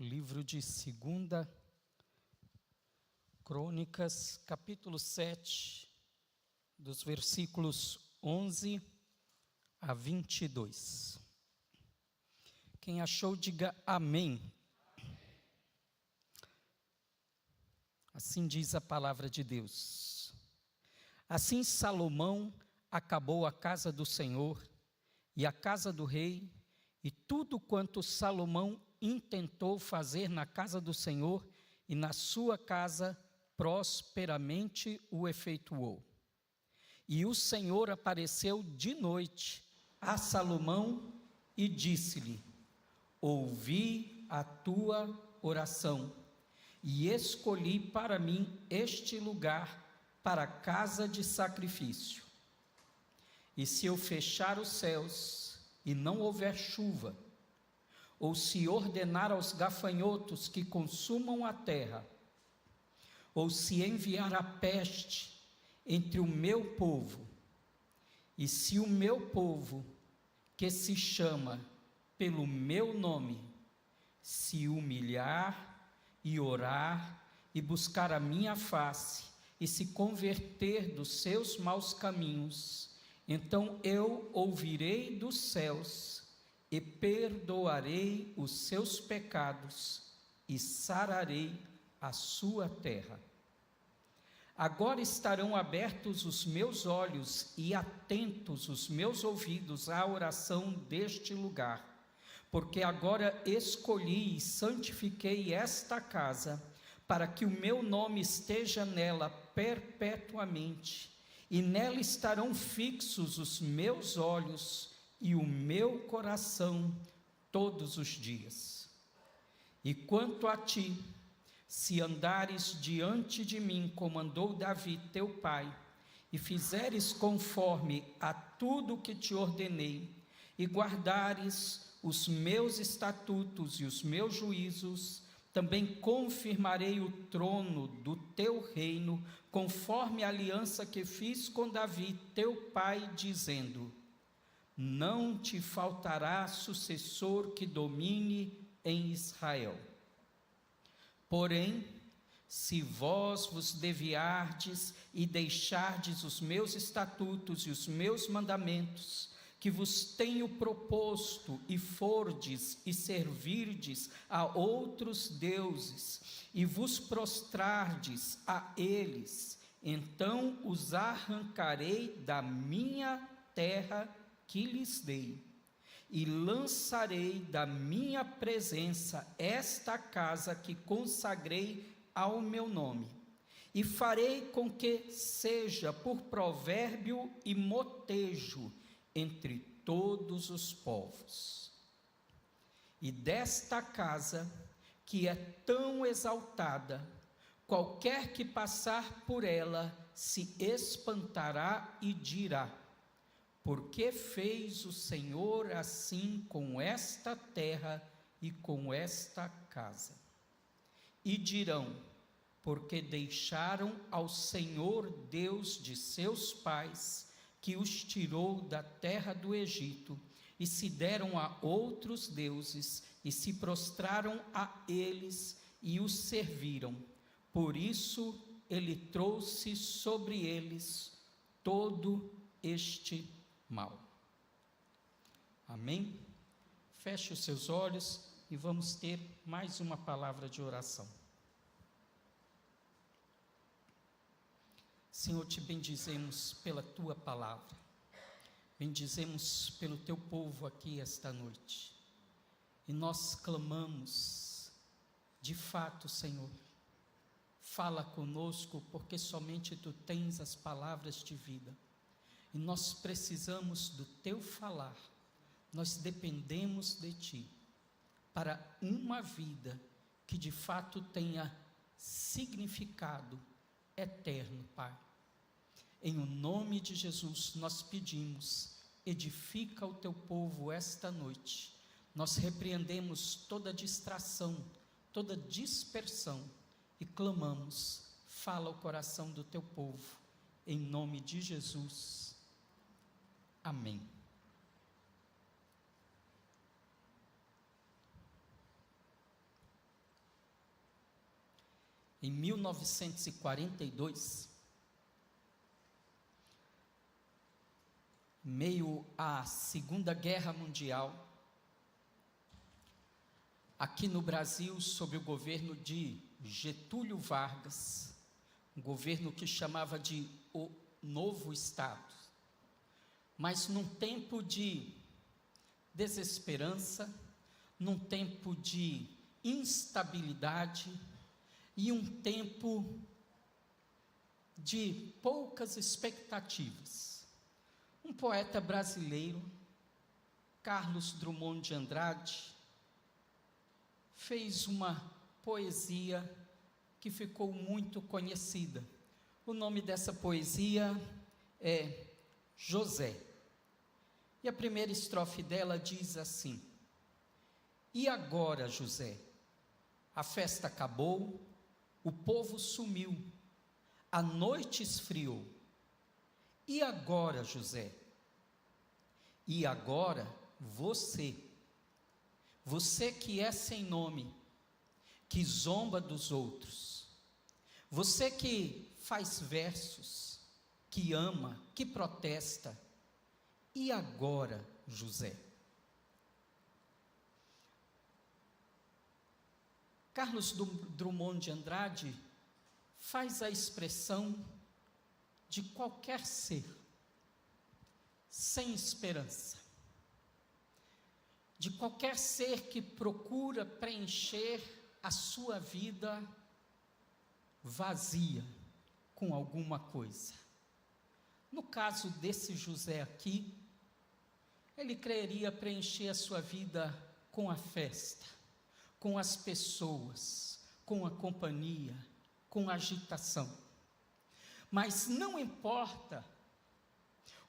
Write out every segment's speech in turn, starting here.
livro de 2 Crônicas, capítulo 7, dos versículos 11 a 22. Quem achou, diga amém. Assim diz a palavra de Deus. Assim Salomão acabou a casa do Senhor e a casa do rei, e tudo quanto Salomão intentou fazer na casa do Senhor e na sua casa, prosperamente o efetuou. E o Senhor apareceu de noite a Salomão e disse-lhe: ouvi a tua oração e escolhi para mim este lugar para casa de sacrifício. E se eu fechar os céus e não houver chuva, ou se ordenar aos gafanhotos que consumam a terra, ou se enviar a peste entre o meu povo, e se o meu povo, que se chama pelo meu nome, se humilhar e orar e buscar a minha face e se converter dos seus maus caminhos, então eu ouvirei dos céus e perdoarei os seus pecados e sararei a sua terra. Agora estarão abertos os meus olhos e atentos os meus ouvidos à oração deste lugar, porque agora escolhi e santifiquei esta casa, para que o meu nome esteja nela perpetuamente, e nela estarão fixos os meus olhos e o meu coração todos os dias. E quanto a ti, se andares diante de mim, como andou Davi teu pai, e fizeres conforme a tudo que te ordenei, e guardares os meus estatutos e os meus juízos, também confirmarei o trono do teu reino, conforme a aliança que fiz com Davi teu pai, dizendo: não te faltará sucessor que domine em Israel. Porém, se vós vos desviardes e deixardes os meus estatutos e os meus mandamentos, que vos tenho proposto, e fordes e servirdes a outros deuses, e vos prostrardes a eles, então os arrancarei da minha terra que lhes dei, e lançarei da minha presença esta casa que consagrei ao meu nome, e farei com que seja por provérbio e motejo entre todos os povos. E desta casa, que é tão exaltada, qualquer que passar por ela se espantará e dirá: por que fez o Senhor assim com esta terra e com esta casa? E dirão: porque deixaram ao Senhor Deus de seus pais, que os tirou da terra do Egito, e se deram a outros deuses, e se prostraram a eles, e os serviram. Por isso ele trouxe sobre eles todo este mal. Amém? Feche os seus olhos e vamos ter mais uma palavra de oração. Senhor, te bendizemos pela tua palavra, bendizemos pelo teu povo aqui esta noite, e nós clamamos: de fato, Senhor, fala conosco, porque somente tu tens as palavras de vida. E nós precisamos do teu falar, nós dependemos de ti, para uma vida que de fato tenha significado eterno, Pai. Em o nome de Jesus nós pedimos: edifica o teu povo esta noite. Nós repreendemos toda distração, toda dispersão, e clamamos: fala o coração do teu povo, em nome de Jesus. Amém. em 1942, em meio à Segunda Guerra Mundial, aqui no Brasil, sob o governo de Getúlio Vargas, um governo que chamava de o Novo Estado, mas num tempo de desesperança, num tempo de instabilidade e um tempo de poucas expectativas. Um poeta brasileiro, Carlos Drummond de Andrade, fez uma poesia que ficou muito conhecida. O nome dessa poesia é José. E a primeira estrofe dela diz assim: e agora, José? A festa acabou, o povo sumiu, a noite esfriou. E agora, José? E agora, você que é sem nome, que zomba dos outros, você que faz versos, que ama, que protesta, e agora, José? Carlos Drummond de Andrade faz a expressão de qualquer ser sem esperança, de qualquer ser que procura preencher a sua vida vazia com alguma coisa. No caso desse José aqui, ele queria preencher a sua vida com a festa, com as pessoas, com a companhia, com a agitação. Mas não importa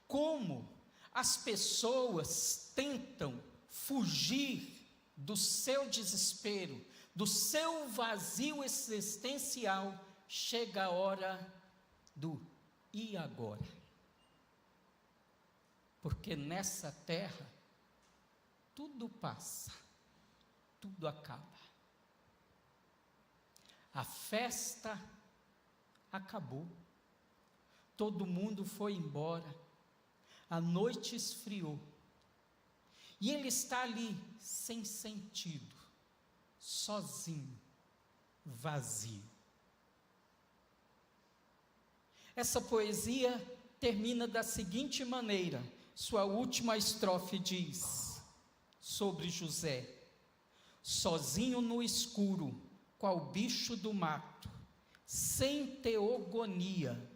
como as pessoas tentam fugir do seu desespero, do seu vazio existencial, chega a hora do e agora? Porque nessa terra tudo passa, tudo acaba. A festa acabou, todo mundo foi embora, a noite esfriou, e ele está ali sem sentido, sozinho, vazio. Essa poesia termina da seguinte maneira, sua última estrofe diz sobre José: sozinho no escuro, qual bicho do mato, sem teogonia,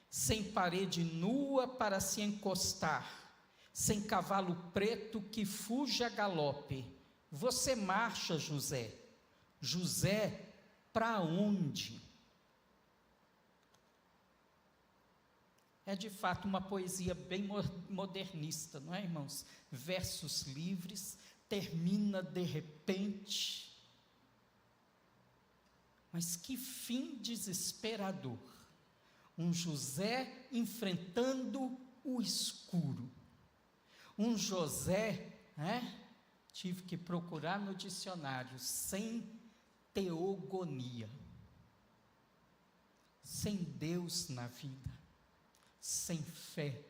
sem parede nua para se encostar, sem cavalo preto que fuja a galope, você marcha, José. José, para onde? É de fato uma poesia bem modernista, não é, irmãos? Versos livres, termina de repente. Mas que fim desesperador. Um José enfrentando o escuro. Um José, tive que procurar no dicionário, sem teogonia. Sem Deus na vida. Sem fé.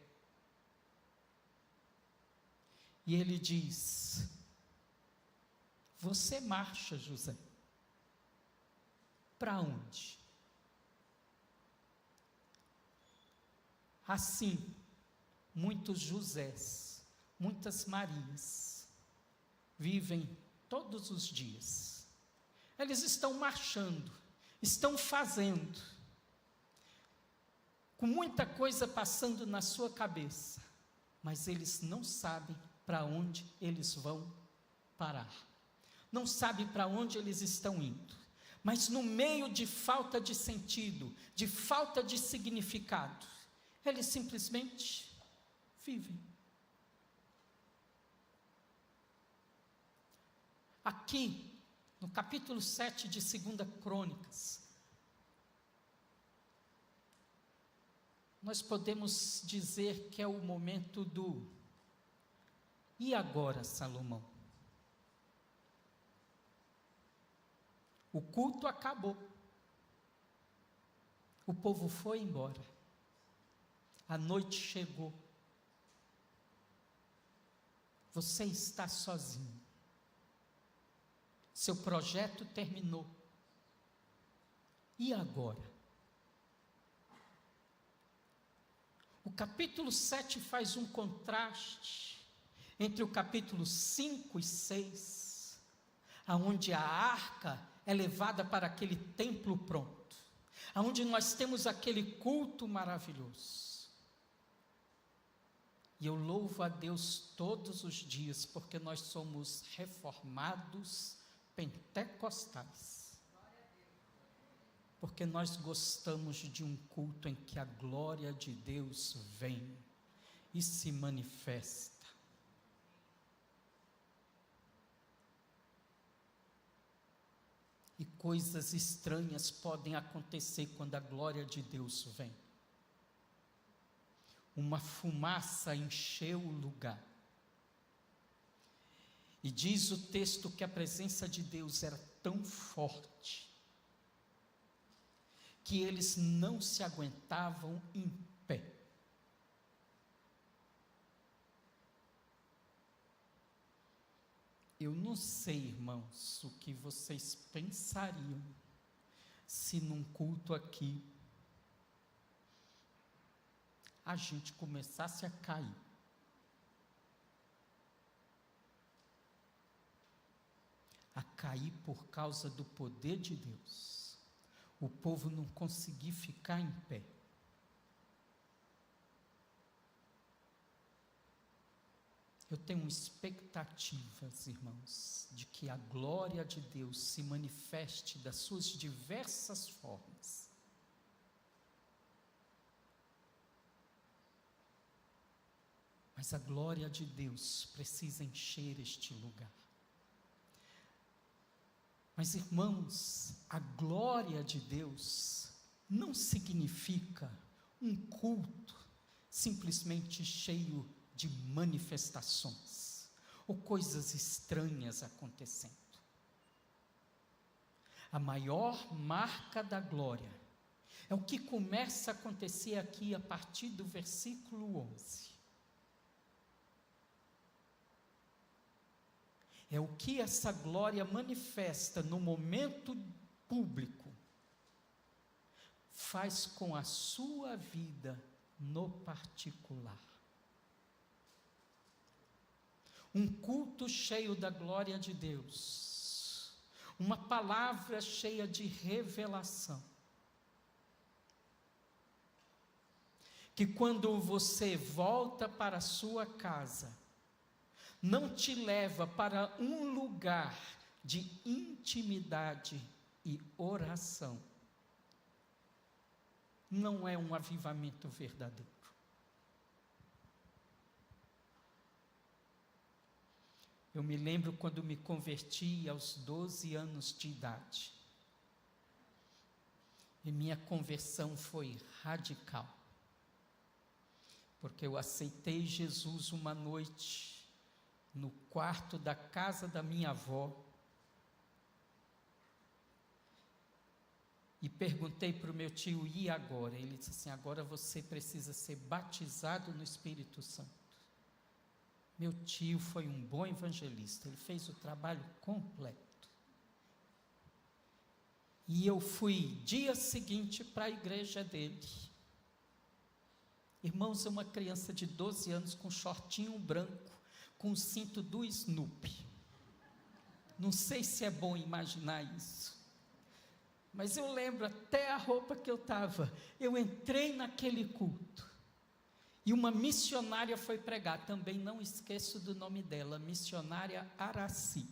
E ele diz: você marcha, José. Para onde? Assim, muitos Josés, muitas Marias, vivem todos os dias. Eles estão marchando, estão fazendo, com muita coisa passando na sua cabeça, mas eles não sabem para onde eles vão parar, não sabem para onde eles estão indo, mas no meio de falta de sentido, de falta de significado, eles simplesmente vivem. Aqui, no capítulo 7 de 2 Crônicas, nós podemos dizer que é o momento do e agora, Salomão? O culto acabou, O povo foi embora. A noite chegou. Você está sozinho. Seu projeto terminou. E agora? O capítulo 7 faz um contraste entre o capítulo 5 e 6, aonde a arca é levada para aquele templo pronto, aonde nós temos aquele culto maravilhoso. E eu louvo a Deus todos os dias, porque nós somos reformados pentecostais. Porque nós gostamos de um culto em que a glória de Deus vem e se manifesta. E coisas estranhas podem acontecer quando a glória de Deus vem. Uma fumaça encheu o lugar. E diz o texto que a presença de Deus era tão forte que eles não se aguentavam em pé. Eu não sei, irmãos, o que vocês pensariam se num culto aqui a gente começasse a cair. A cair por causa do poder de Deus. O povo não conseguia ficar em pé. Eu tenho expectativas, irmãos, de que a glória de Deus se manifeste das suas diversas formas. Mas a glória de Deus precisa encher este lugar. Mas, irmãos, a glória de Deus não significa um culto simplesmente cheio de manifestações ou coisas estranhas acontecendo. A maior marca da glória é o que começa a acontecer aqui a partir do versículo 11. É o que essa glória manifesta no momento público, faz com a sua vida no particular. Um culto cheio da glória de Deus, uma palavra cheia de revelação, que quando você volta para a sua casa, não te leva para um lugar de intimidade e oração. Não é um avivamento verdadeiro. Eu me lembro quando me converti aos 12 anos de idade. E minha conversão foi radical. Porque eu aceitei Jesus uma noite no quarto da casa da minha avó, e perguntei para o meu tio, e agora? Ele disse assim, agora você precisa ser batizado no Espírito Santo. Meu tio foi um bom evangelista, ele fez o trabalho completo. E eu fui dia seguinte para a igreja dele. Irmãos, uma criança de 12 anos com shortinho branco, com o cinto do Snoopy. Não sei se é bom imaginar isso, mas eu lembro até a roupa que eu estava. Eu entrei naquele culto, e uma missionária foi pregar, também não esqueço do nome dela, missionária Araci.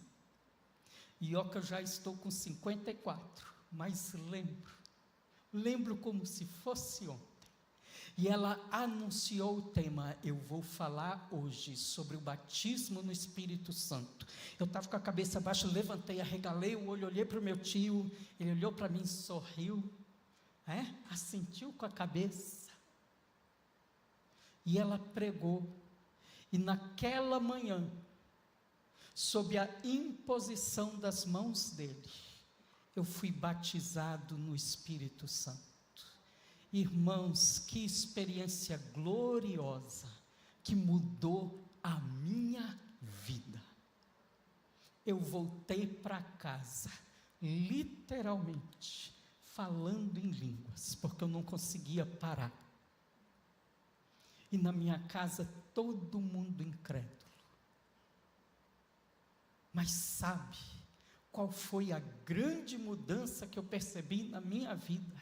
E ó que eu já estou com 54, mas lembro como se fosse ontem. E ela anunciou o tema, eu vou falar hoje sobre o batismo no Espírito Santo. Eu estava com a cabeça baixa, levantei, arregalei o olho, olhei para o meu tio, ele olhou para mim, sorriu, assentiu com a cabeça. E ela pregou, e naquela manhã, sob a imposição das mãos dele, eu fui batizado no Espírito Santo. Irmãos, que experiência gloriosa, que mudou a minha vida. Eu voltei para casa, literalmente, falando em línguas, porque eu não conseguia parar. E na minha casa, todo mundo incrédulo. Mas sabe qual foi a grande mudança que eu percebi na minha vida?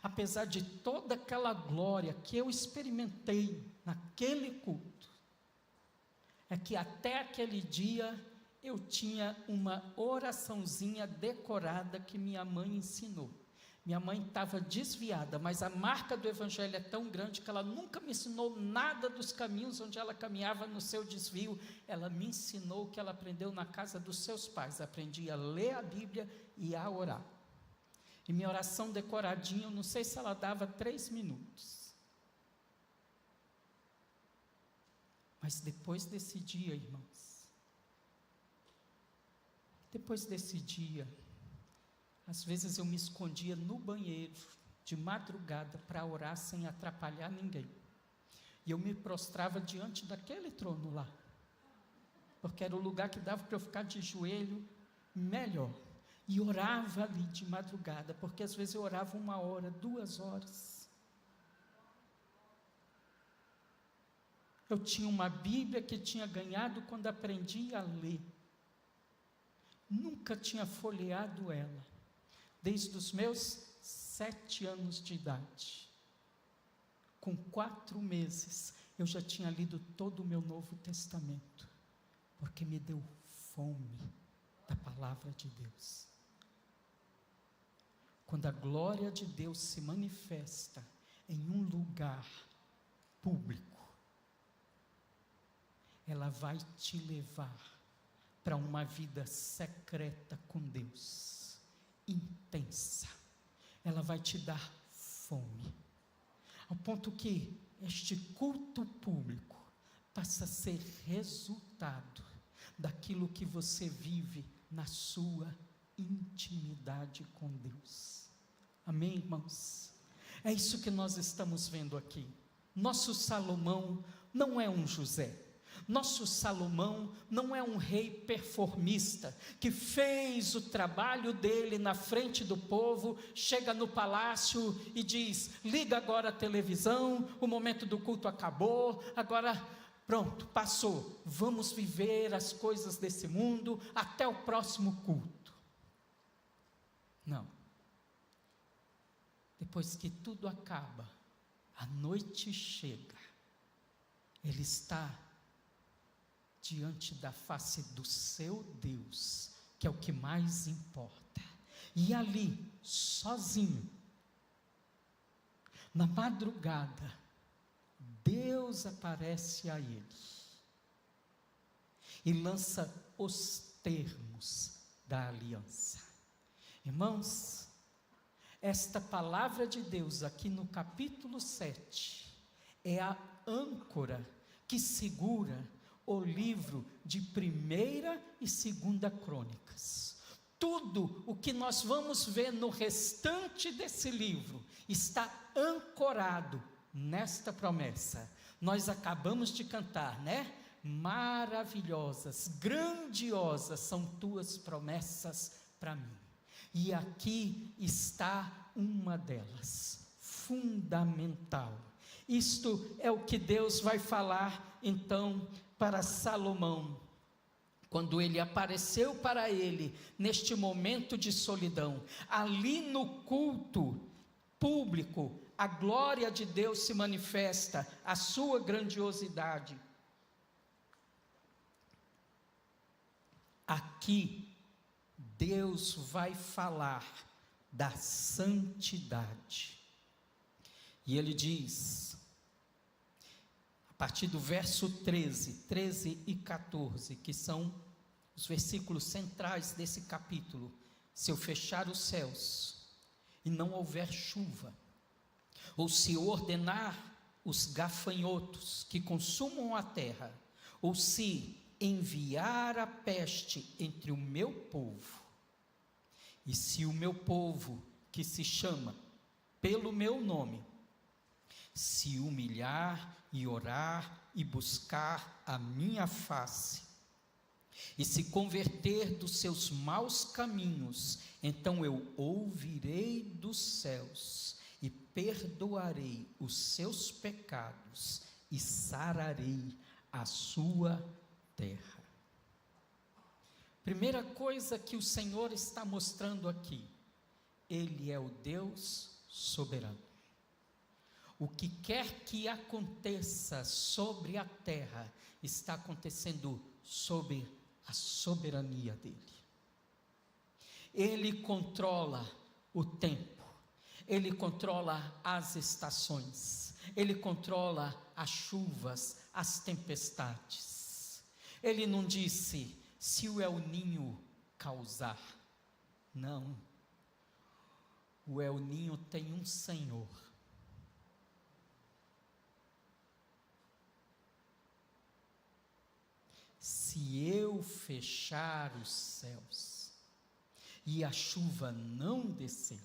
Apesar de toda aquela glória que eu experimentei naquele culto, é que até aquele dia eu tinha uma oraçãozinha decorada que minha mãe ensinou. Minha mãe estava desviada, mas a marca do Evangelho é tão grande que ela nunca me ensinou nada dos caminhos onde ela caminhava no seu desvio. Ela me ensinou o que ela aprendeu na casa dos seus pais. Aprendi a ler a Bíblia e a orar. E minha oração decoradinha, eu não sei se ela dava 3 minutos. Mas depois desse dia, irmãos, depois desse dia, às vezes eu me escondia no banheiro, de madrugada, para orar sem atrapalhar ninguém. E eu me prostrava diante daquele trono lá, porque era o lugar que dava para eu ficar de joelho melhor. E orava ali de madrugada, porque às vezes eu orava 1 hora, 2 horas. Eu tinha uma Bíblia que tinha ganhado quando aprendi a ler. Nunca tinha folheado ela, desde os meus 7 anos de idade. Com 4 meses, eu já tinha lido todo o meu Novo Testamento, porque me deu fome da palavra de Deus. Quando a glória de Deus se manifesta em um lugar público, ela vai te levar para uma vida secreta com Deus, intensa. Ela vai te dar fome, ao ponto que este culto público passa a ser resultado daquilo que você vive na sua intimidade com Deus. Amém, irmãos? É isso que nós estamos vendo aqui. Nosso Salomão não é um José. Nosso Salomão não é um rei performista, que fez o trabalho dele na frente do povo, chega no palácio e diz: liga agora a televisão, o momento do culto acabou, agora pronto, passou, vamos viver as coisas desse mundo até o próximo culto. Não. Depois que tudo acaba, a noite chega, ele está diante da face do seu Deus, que é o que mais importa. E ali, sozinho, na madrugada, Deus aparece a ele e lança os termos da aliança. Irmãos, esta palavra de Deus aqui no capítulo 7 é a âncora que segura o livro de 1ª e 2ª Crônicas. Tudo o que nós vamos ver no restante desse livro está ancorado nesta promessa. Nós acabamos de cantar, né? Maravilhosas, grandiosas são tuas promessas para mim. E aqui está uma delas, fundamental. Isto é o que Deus vai falar então para Salomão, quando ele apareceu para ele neste momento de solidão. Ali no culto público, a glória de Deus se manifesta, a sua grandiosidade. Aqui Deus vai falar da santidade. E ele diz, a partir do verso 13 e 14, que são os versículos centrais desse capítulo: se eu fechar os céus e não houver chuva, ou se eu ordenar os gafanhotos que consumam a terra, ou se enviar a peste entre o meu povo, e se o meu povo, que se chama pelo meu nome, se humilhar e orar e buscar a minha face, e se converter dos seus maus caminhos, então eu ouvirei dos céus e perdoarei os seus pecados e sararei a sua terra. Primeira coisa que o Senhor está mostrando aqui, Ele é o Deus soberano. O que quer que aconteça sobre a terra, está acontecendo sob a soberania dEle. Ele controla o tempo, Ele controla as estações, Ele controla as chuvas, as tempestades. Ele não disse, se o El Ninho causar. Não. O El Ninho tem um Senhor. Se eu fechar os céus e a chuva não descer.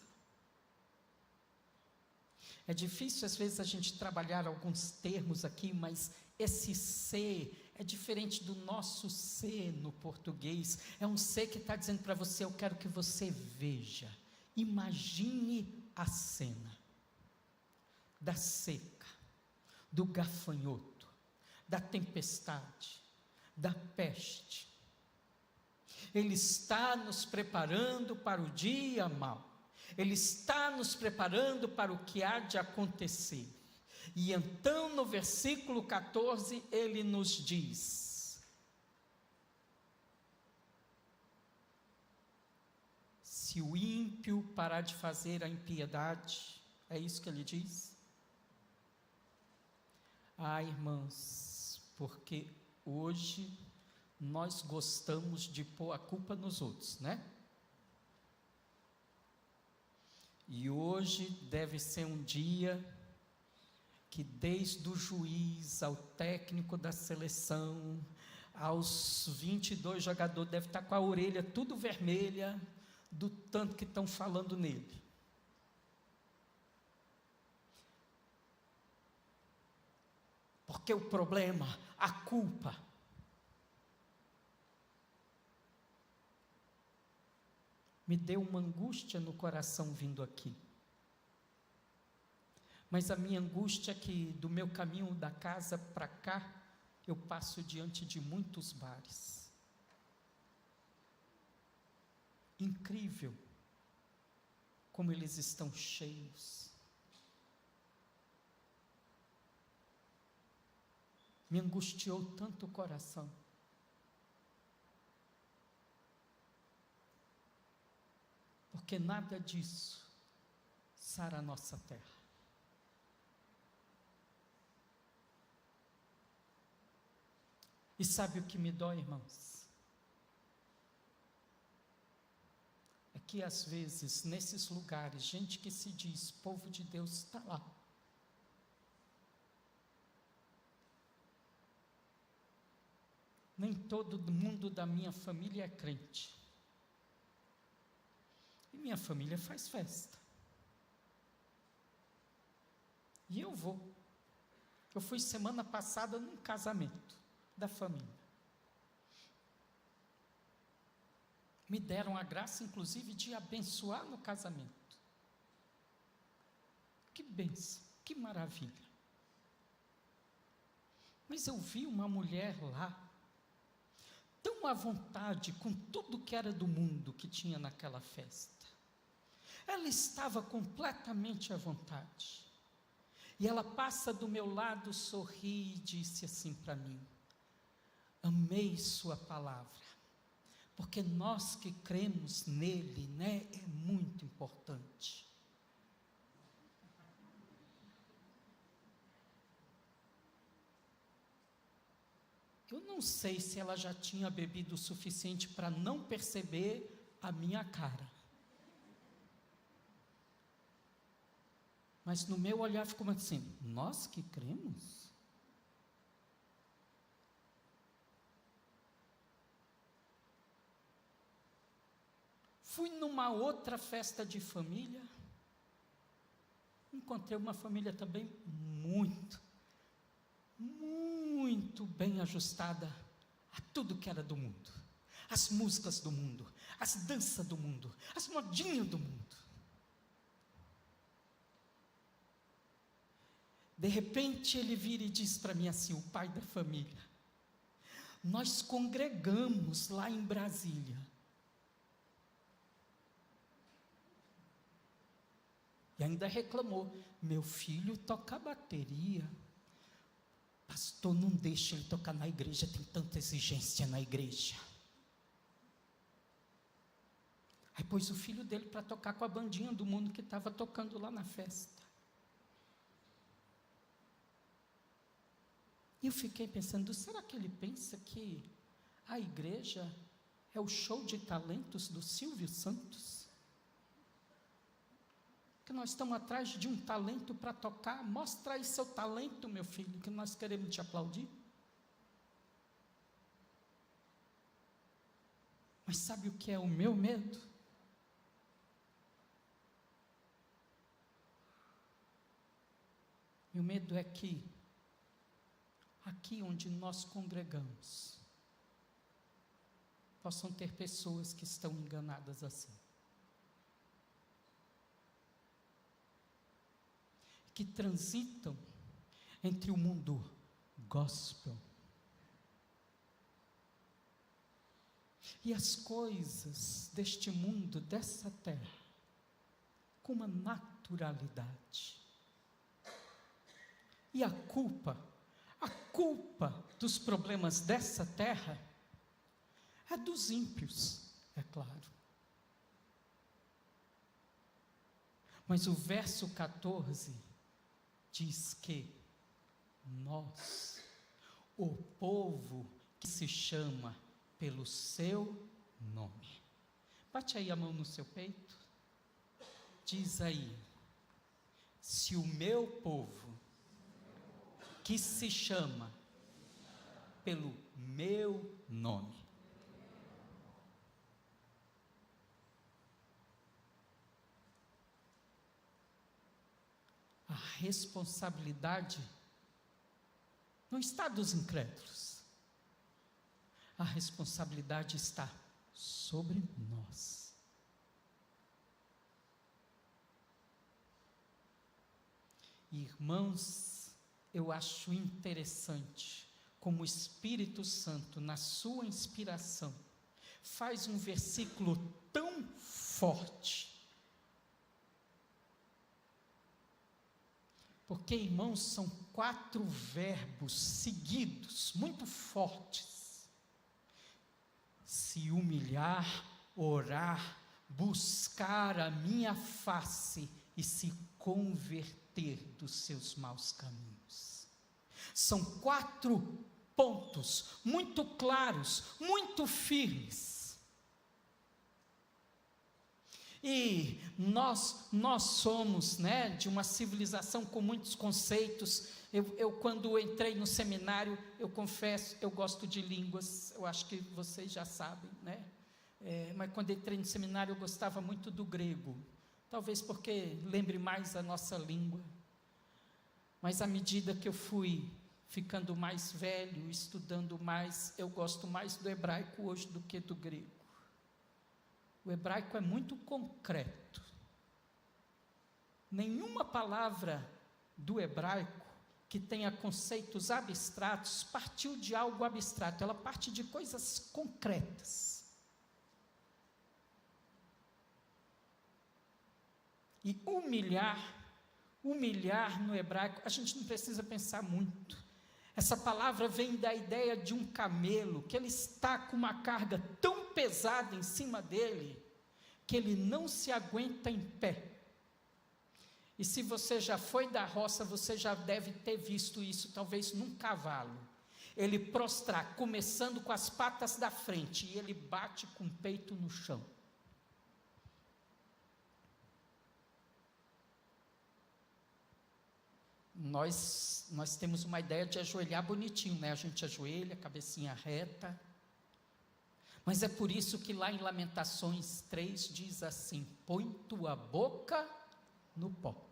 É difícil às vezes a gente trabalhar alguns termos aqui, mas esse ser é diferente do nosso ser no português. É um ser que está dizendo para você, eu quero que você veja, imagine a cena da seca, do gafanhoto, da tempestade, da peste. Ele está nos preparando para o dia mau. Ele está nos preparando para o que há de acontecer. E então no versículo 14 ele nos diz: se o ímpio parar de fazer a impiedade, é isso que ele diz? Ah, irmãos, porque hoje nós gostamos de pôr a culpa nos outros, né? E hoje deve ser um dia que desde o juiz ao técnico da seleção, aos 22 jogadores, deve estar com a orelha tudo vermelha, do tanto que estão falando nele. Porque o problema, a culpa, me deu uma angústia no coração vindo aqui. Mas a minha angústia é que do meu caminho da casa para cá, eu passo diante de muitos bares. Incrível como eles estão cheios. Me angustiou tanto o coração. Porque nada disso sara a nossa terra. E sabe o que me dói, irmãos? É que às vezes, nesses lugares, gente que se diz povo de Deus está lá. Nem todo mundo da minha família é crente. E minha família faz festa. E eu vou. Eu fui semana passada num casamento da família. Me deram a graça, inclusive, de abençoar no casamento. Que bênção, que maravilha. Mas eu vi uma mulher lá, tão à vontade com tudo que era do mundo que tinha naquela festa. Ela estava completamente à vontade. E ela passa do meu lado, sorri e disse assim para mim: amei sua palavra, porque nós que cremos nele, né, é muito importante. Eu não sei se ela já tinha bebido o suficiente para não perceber a minha cara. Mas no meu olhar ficou assim: nós que cremos? Fui numa outra festa de família, encontrei uma família também muito bem ajustada a tudo que era do mundo. As músicas do mundo, as danças do mundo, as modinhas do mundo. De repente ele vira e diz para mim assim, o pai da família: nós congregamos lá em Brasília. E ainda reclamou: meu filho toca bateria. Pastor, não deixa ele tocar na igreja, tem tanta exigência na igreja. Aí pôs o filho dele para tocar com a bandinha do mundo que estava tocando lá na festa. E eu fiquei pensando, será que ele pensa que a igreja é o show de talentos do Silvio Santos? Que nós estamos atrás de um talento para tocar? Mostra aí seu talento, meu filho, que nós queremos te aplaudir. Mas sabe o que é o meu medo? Meu medo é que aqui onde nós congregamos possam ter pessoas que estão enganadas assim, que transitam entre o mundo gospel e as coisas deste mundo, dessa terra, com uma naturalidade. E a culpa dos problemas dessa terra é dos ímpios, é claro. Mas o verso 14 diz que nós, o povo que se chama pelo seu nome. Bate aí a mão no seu peito. Diz aí: se o meu povo, que se chama pelo meu nome. A responsabilidade não está dos incrédulos. A responsabilidade está sobre nós. Irmãos, eu acho interessante como o Espírito Santo, na sua inspiração, faz um versículo tão forte. Porque, irmãos, são 4 verbos seguidos, muito fortes: se humilhar, orar, buscar a minha face e se converter dos seus maus caminhos. São 4 pontos muito claros, muito firmes. E nós somos, de uma civilização com muitos conceitos. Eu quando entrei no seminário, eu confesso, eu gosto de línguas, eu acho que vocês já sabem, mas quando entrei no seminário, eu gostava muito do grego, talvez porque lembre mais a nossa língua. Mas à medida que eu fui ficando mais velho, estudando mais, eu gosto mais do hebraico hoje do que do grego. O hebraico é muito concreto. Nenhuma palavra do hebraico que tenha conceitos abstratos partiu de algo abstrato, ela parte de coisas concretas. E humilhar no hebraico, a gente não precisa pensar muito. Essa palavra vem da ideia de um camelo, que ele está com uma carga tão pesada em cima dele, que ele não se aguenta em pé. E se você já foi da roça, você já deve ter visto isso, talvez num cavalo. Ele prostrar, começando com as patas da frente, e ele bate com o peito no chão. Nós temos uma ideia de ajoelhar bonitinho, A gente ajoelha, cabecinha reta. Mas é por isso que lá em Lamentações 3 diz assim: põe tua boca no pó.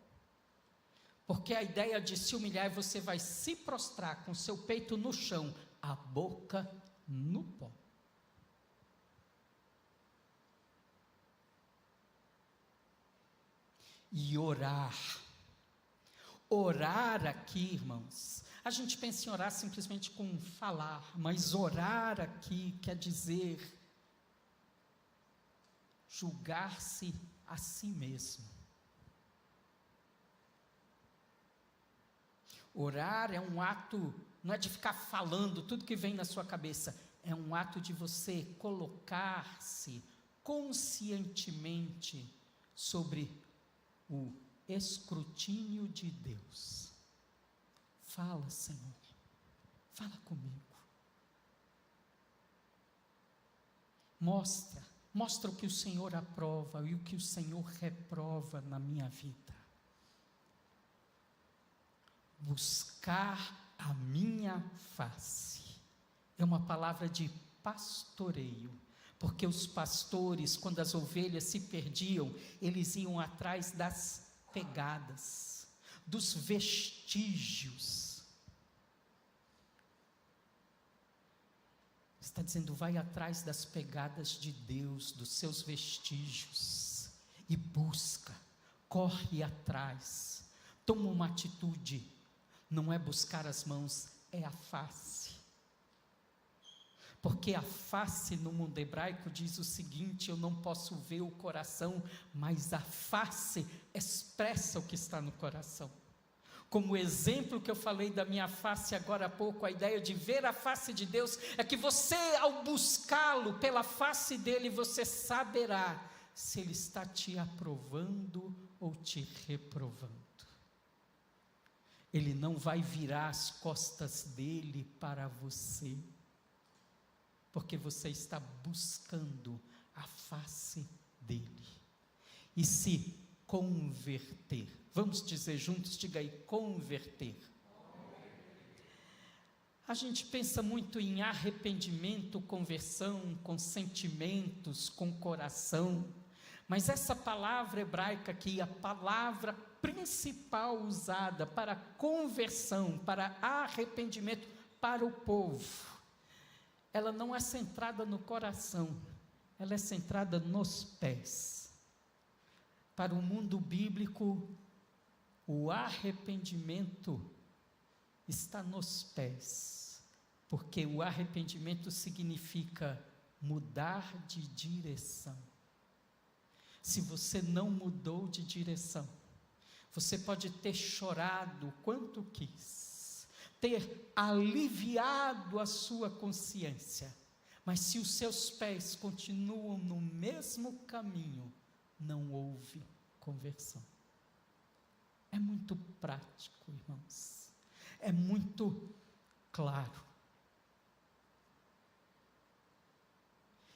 Porque a ideia de se humilhar é você vai se prostrar com seu peito no chão, a boca no pó. E orar. Orar aqui, irmãos, a gente pensa em orar simplesmente com falar, mas orar aqui quer dizer julgar-se a si mesmo. Orar é um ato, não é de ficar falando tudo que vem na sua cabeça, é um ato de você colocar-se conscientemente sobre o escrutínio de Deus. Fala, Senhor, fala comigo. Mostra o que o Senhor aprova e o que o Senhor reprova na minha vida. Buscar a minha face é uma palavra de pastoreio, porque os pastores, quando as ovelhas se perdiam, eles iam atrás das pegadas, dos vestígios. Está dizendo, vai atrás das pegadas de Deus, dos seus vestígios, e busca, corre atrás, toma uma atitude. Não é buscar as mãos, é a face. Porque a face no mundo hebraico diz o seguinte: eu não posso ver o coração, mas a face expressa o que está no coração. Como o exemplo que eu falei da minha face agora há pouco, a ideia de ver a face de Deus é que você, ao buscá-lo pela face dele, você saberá se ele está te aprovando ou te reprovando. Ele não vai virar as costas dele para você, porque você está buscando a face dele, e se converter. Vamos dizer juntos, diga aí, converter. A gente pensa muito em arrependimento, conversão, com sentimentos, com coração, mas essa palavra hebraica aqui, a palavra principal usada para conversão, para arrependimento, para o povo, ela não é centrada no coração, ela é centrada nos pés. Para o mundo bíblico, o arrependimento está nos pés, porque o arrependimento significa mudar de direção. Se você não mudou de direção, você pode ter chorado quanto quis, ter aliviado a sua consciência, mas se os seus pés continuam no mesmo caminho, não houve conversão. É muito prático, irmãos, é muito claro.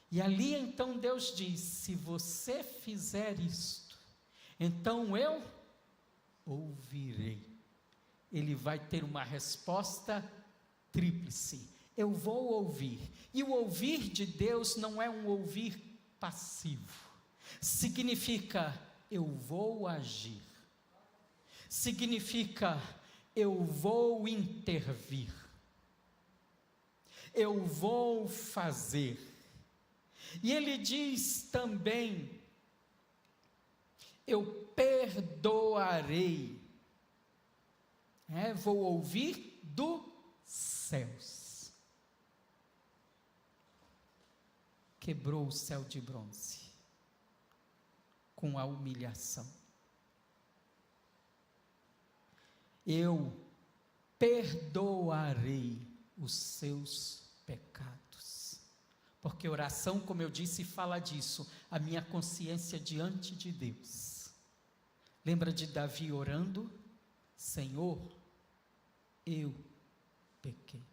E ali então Deus diz: se você fizer isto, então eu ouvirei. Ele vai ter uma resposta tríplice: eu vou ouvir. E o ouvir de Deus não é um ouvir passivo, significa eu vou agir, significa eu vou intervir, eu vou fazer. E ele diz também: eu perdoarei. Vou ouvir dos céus. Quebrou o céu de bronze com a humilhação. Eu perdoarei os seus pecados. Porque oração, como eu disse, fala disso, a minha consciência diante de Deus. Lembra de Davi orando? Senhor, eu pequei.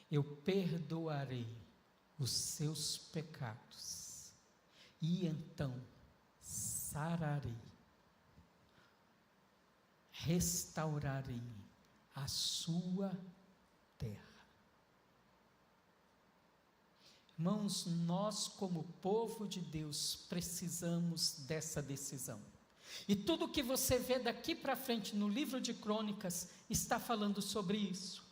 Eu perdoarei os seus pecados, e então sararei, restaurarei a sua terra. Irmãos, nós como povo de Deus precisamos dessa decisão. E tudo que você vê daqui para frente no livro de Crônicas está falando sobre isso.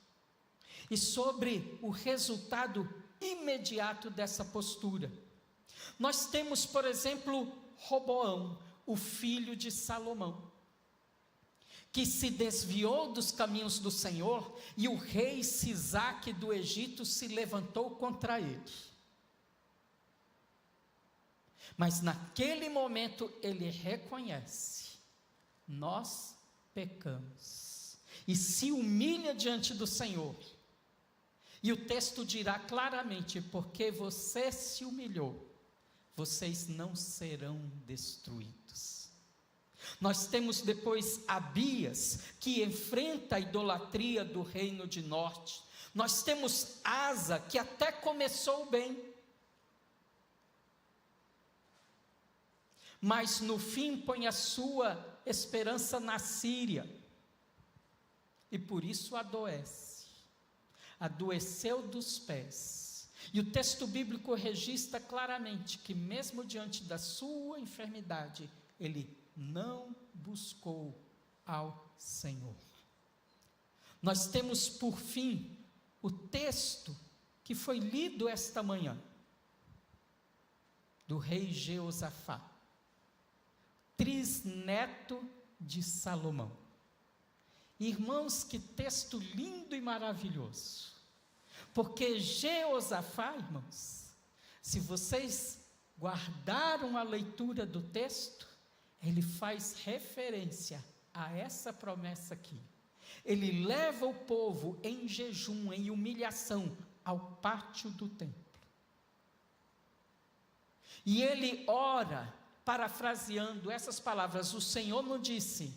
E sobre o resultado imediato dessa postura. Nós temos, por exemplo, Roboão, o filho de Salomão, que se desviou dos caminhos do Senhor, e o rei Sisaque do Egito se levantou contra ele. Mas naquele momento ele reconhece: nós pecamos, e se humilha diante do Senhor. E o texto dirá claramente: porque você se humilhou, vocês não serão destruídos. Nós temos depois Abias, que enfrenta a idolatria do reino de norte. Nós temos Asa, que até começou bem, mas no fim põe a sua esperança na Síria, e por isso adoeceu dos pés. E o texto bíblico registra claramente que mesmo diante da sua enfermidade, ele não buscou ao Senhor. Nós temos por fim o texto que foi lido esta manhã, do rei Jeosafá, trisneto de Salomão. Irmãos, que texto lindo e maravilhoso, porque Jeosafá, irmãos, se vocês guardaram a leitura do texto, ele faz referência a essa promessa aqui. Ele leva o povo em jejum, em humilhação, ao pátio do templo. E ele ora, parafraseando essas palavras: o Senhor não disse,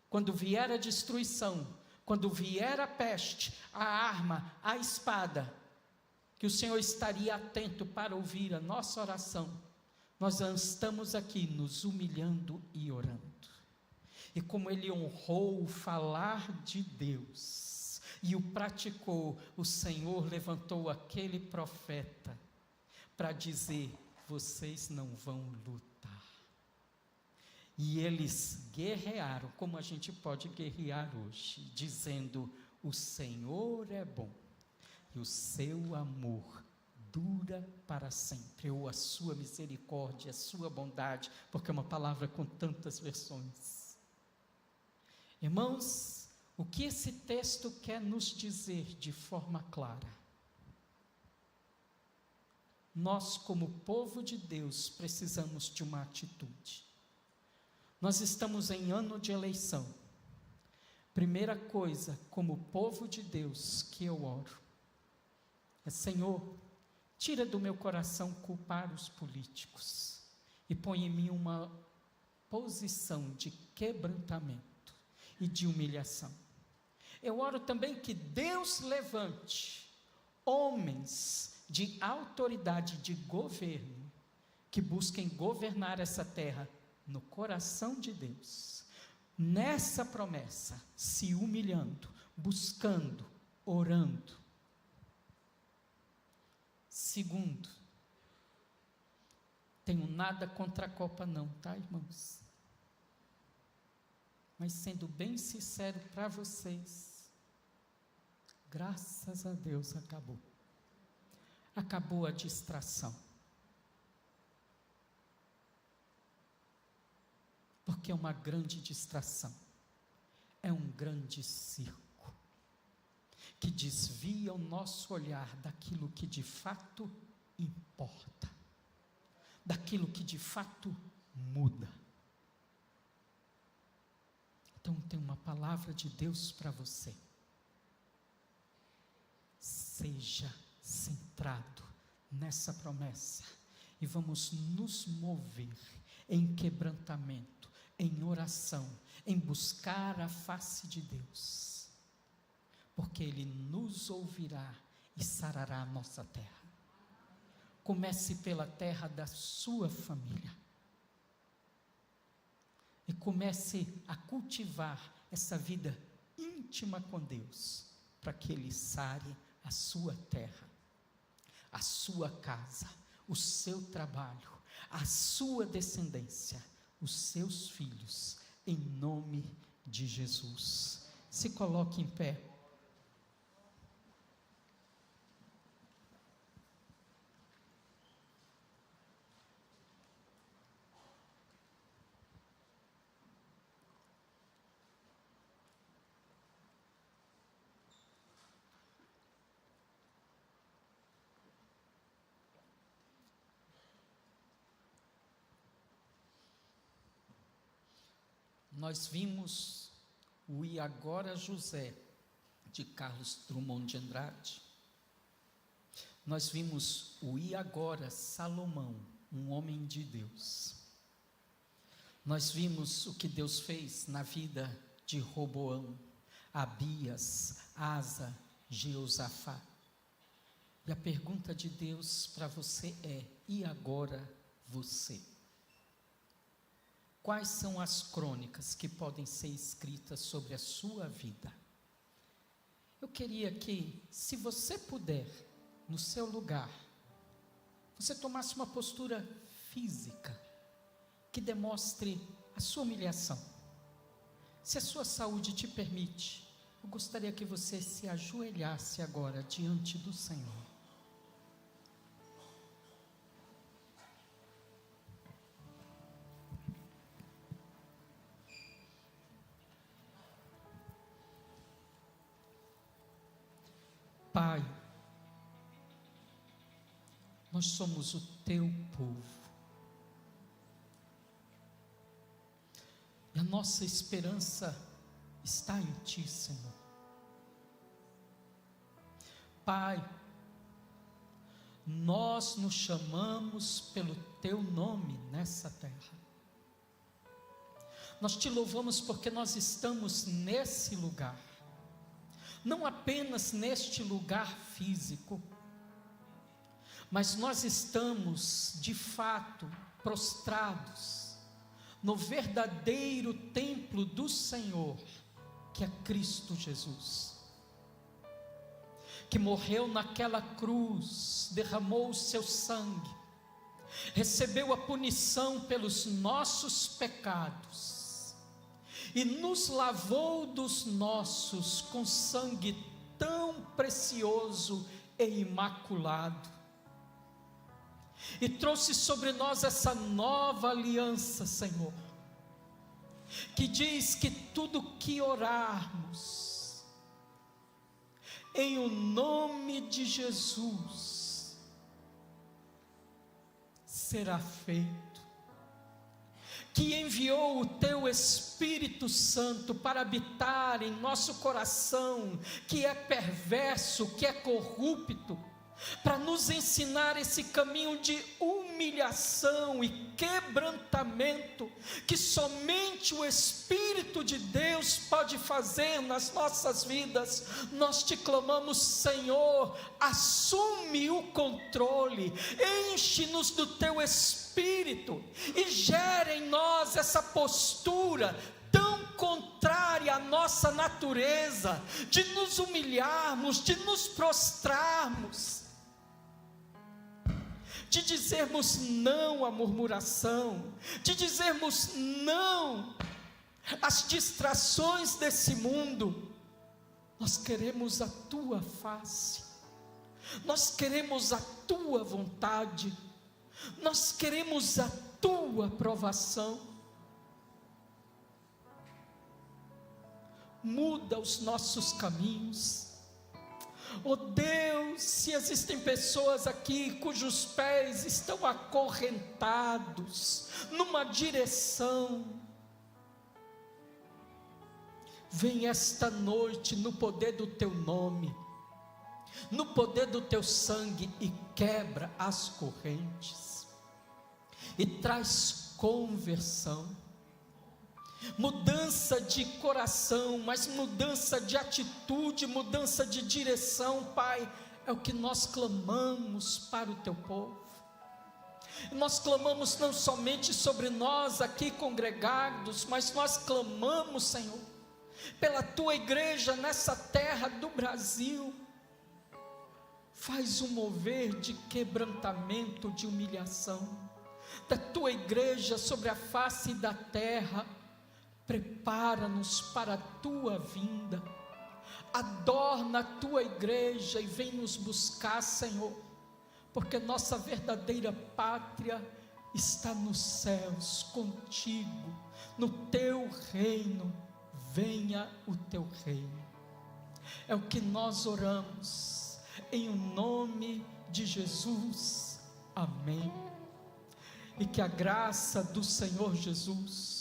quando vier a destruição, quando vier a peste, a arma, a espada, que o Senhor estaria atento para ouvir a nossa oração. Nós estamos aqui nos humilhando e orando. E como ele honrou o falar de Deus e o praticou, o Senhor levantou aquele profeta para dizer: vocês não vão lutar. E eles guerrearam, como a gente pode guerrear hoje, dizendo: o Senhor é bom, e o seu amor dura para sempre, ou a sua misericórdia, a sua bondade, porque é uma palavra com tantas versões. Irmãos, o que esse texto quer nos dizer de forma clara? Nós, como povo de Deus, precisamos de uma atitude. Nós estamos em ano de eleição. Primeira coisa, como povo de Deus, que eu oro, é: Senhor, tira do meu coração culpar os políticos e põe em mim uma posição de quebrantamento e de humilhação. Eu oro também que Deus levante homens de autoridade, de governo, que busquem governar essa terra no coração de Deus, nessa promessa, se humilhando, buscando, orando. Segundo, tenho nada contra a Copa não, tá, irmãos? Mas sendo bem sincero para vocês, graças a Deus acabou. Acabou a distração. Porque é uma grande distração. É um grande circo que desvia o nosso olhar daquilo que de fato importa, daquilo que de fato muda. Então tem uma palavra de Deus para você: seja centrado nessa promessa, e vamos nos mover em quebrantamento, em oração, em buscar a face de Deus, porque Ele nos ouvirá e sarará a nossa terra. Comece pela terra da sua família, e comece a cultivar essa vida íntima com Deus, para que Ele sare a sua terra, a sua casa, o seu trabalho, a sua descendência, os seus filhos, em nome de Jesus. Se coloque em pé. Nós vimos o E Agora José, de Carlos Drummond de Andrade. Nós vimos o E Agora Salomão, um homem de Deus. Nós vimos o que Deus fez na vida de Roboão, Abias, Asa, Jeosafá. E a pergunta de Deus para você é: e agora você? Quais são as crônicas que podem ser escritas sobre a sua vida? Eu queria que, se você puder, no seu lugar, você tomasse uma postura física, que demonstre a sua humilhação. Se a sua saúde te permite, eu gostaria que você se ajoelhasse agora diante do Senhor. Pai, nós somos o teu povo, e a nossa esperança está em ti, Senhor. Pai, nós nos chamamos pelo teu nome nessa terra. Nós te louvamos porque nós estamos nesse lugar. Não apenas neste lugar físico, mas nós estamos, de fato, prostrados no verdadeiro templo do Senhor, que é Cristo Jesus, que morreu naquela cruz, derramou o seu sangue, recebeu a punição pelos nossos pecados, e nos lavou dos nossos com sangue tão precioso e imaculado, e trouxe sobre nós essa nova aliança, Senhor, que diz que tudo que orarmos, em o nome de Jesus, será feito. Que enviou o teu Espírito Santo para habitar em nosso coração, que é perverso, que é corrupto, para nos ensinar esse caminho de humilhação e quebrantamento, que somente o Espírito de Deus pode fazer nas nossas vidas. Nós te clamamos, Senhor, assume o controle, enche-nos do teu Espírito, e gera em nós essa postura tão contrária à nossa natureza, de nos humilharmos, de nos prostrarmos, de dizermos não à murmuração, de dizermos não às distrações desse mundo. Nós queremos a tua face, nós queremos a tua vontade, nós queremos a tua aprovação. Muda os nossos caminhos. Oh Deus, se existem pessoas aqui cujos pés estão acorrentados numa direção, vem esta noite no poder do teu nome, no poder do teu sangue, e quebra as correntes, e traz conversão, mudança de coração, mas mudança de atitude, mudança de direção. Pai, é o que nós clamamos para o teu povo. Nós clamamos não somente sobre nós aqui congregados, mas nós clamamos, Senhor, pela tua igreja nessa terra do Brasil. Faz um mover de quebrantamento, de humilhação. da tua igreja sobre a face da terra. Prepara-nos para a tua vinda, adorna a tua igreja e vem nos buscar, Senhor, porque nossa verdadeira pátria está nos céus, contigo, no teu reino. Venha o teu reino, é o que nós oramos, em o nome de Jesus, amém. E que a graça do Senhor Jesus,